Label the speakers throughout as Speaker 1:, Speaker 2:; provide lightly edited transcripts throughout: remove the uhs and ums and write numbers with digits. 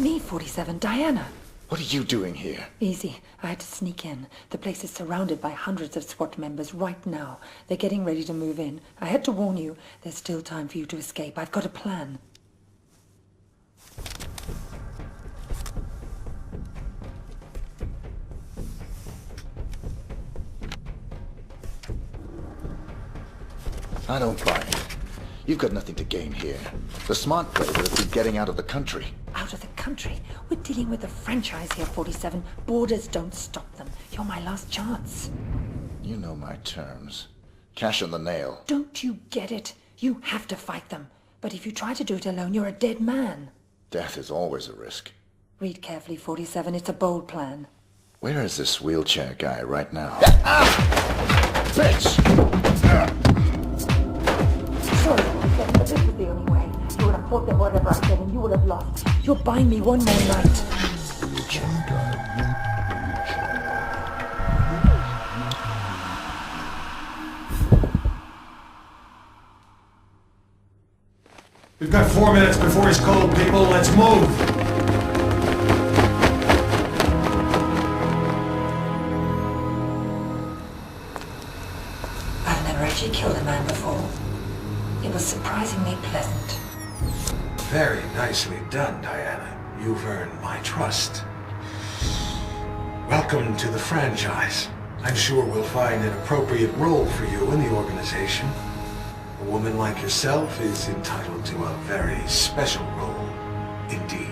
Speaker 1: me, 47, Diana.
Speaker 2: What are you doing here?
Speaker 1: Easy. I had to sneak in. The place is surrounded by hundreds of SWAT members right now. They're getting ready to move in. I had to warn you, there's still time for you to escape. I've got a plan.
Speaker 2: I don't buy it. You've got nothing to gain here. The smart play would have been getting out of the country.
Speaker 1: Out of the country? We're dealing with a franchise here, 47. Borders don't stop them. You're my last chance.
Speaker 2: You know my terms. Cash on the nail.
Speaker 1: Don't you get it? You have to fight them. But if you try to do it alone, you're a dead man.
Speaker 2: Death is always a risk.
Speaker 1: Read carefully, 47. It's a bold plan.
Speaker 2: Where is this wheelchair guy right now? Bitch!
Speaker 1: Sorry, 47, but this was the only way. You would have fought them whatever I said, and you would have lost. You're buying me one more night.
Speaker 3: We've got 4 minutes before he's cold, people. Let's move!
Speaker 1: I've never actually killed a man before. It was surprisingly pleasant.
Speaker 3: Very nicely done, Diana. You've earned my trust. Welcome to the franchise. I'm sure we'll find an appropriate role for you in the organization. A woman like yourself is entitled to a very special role, indeed.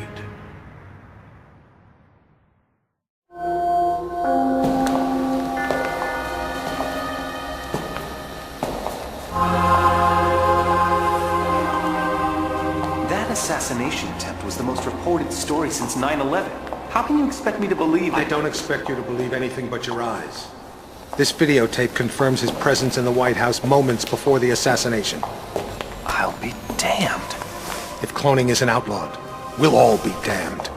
Speaker 4: That assassination attempt was the most reported story since 9/11. How can you expect me to believe that—
Speaker 3: I don't expect you to believe anything but your eyes. This videotape confirms his presence in the White House moments before the assassination.
Speaker 4: I'll be damned.
Speaker 3: If cloning isn't outlawed, we'll all be damned.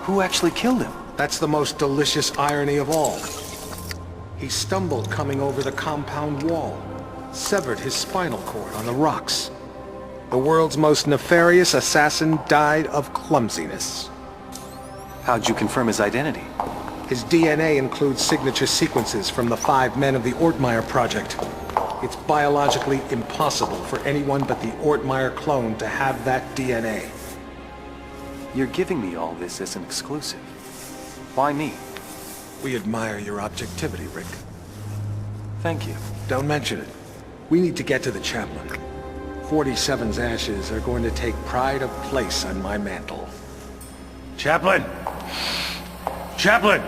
Speaker 4: Who actually killed him?
Speaker 3: That's the most delicious irony of all. He stumbled coming over the compound wall, severed his spinal cord on the rocks. The world's most nefarious assassin died of clumsiness.
Speaker 4: How'd you confirm his identity?
Speaker 3: His DNA includes signature sequences from the 5 men of the Ortmeyer project. It's biologically impossible for anyone but the Ortmeyer clone to have that DNA.
Speaker 4: You're giving me all this as an exclusive. Why me?
Speaker 3: We admire your objectivity, Rick.
Speaker 4: Thank you.
Speaker 3: Don't mention it. We need to get to the chaplain. 47's ashes are going to take pride of place on my mantle. Chaplain! Chaplain!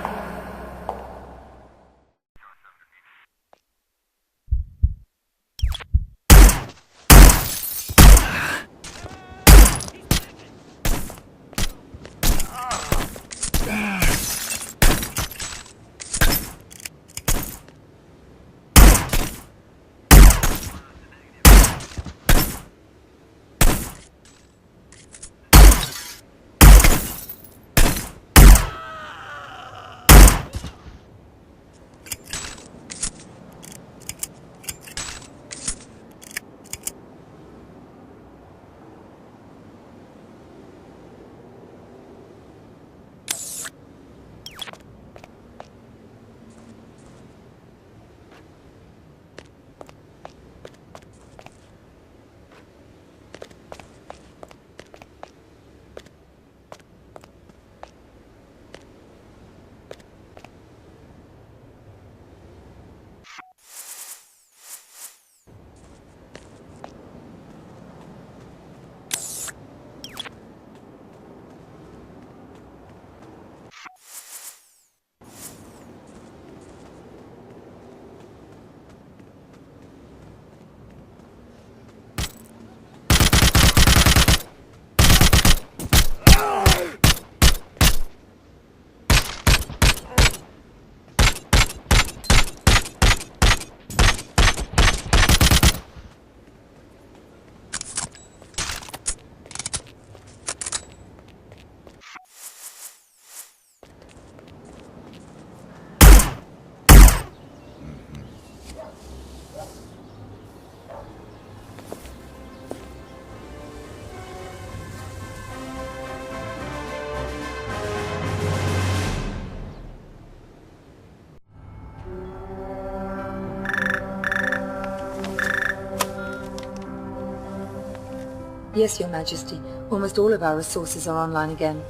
Speaker 1: Yes, Your Majesty. Almost all of our resources are online again.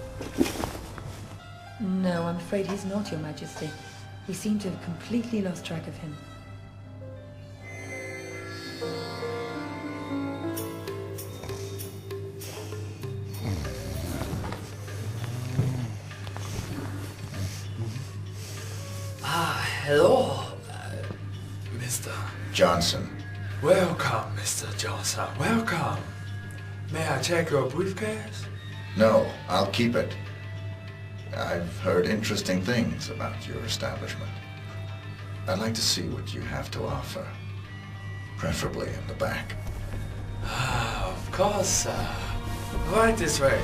Speaker 1: No, I'm afraid he's not, Your Majesty. We seem to have completely lost track of him.
Speaker 5: Hello, Mr.
Speaker 2: Johnson.
Speaker 5: Welcome, Mr. Johnson. Welcome. May I check your briefcase?
Speaker 2: No, I'll keep it. I've heard interesting things about your establishment. I'd like to see what you have to offer. Preferably in the back.
Speaker 5: Of course, right this way.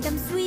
Speaker 6: I'm sweet.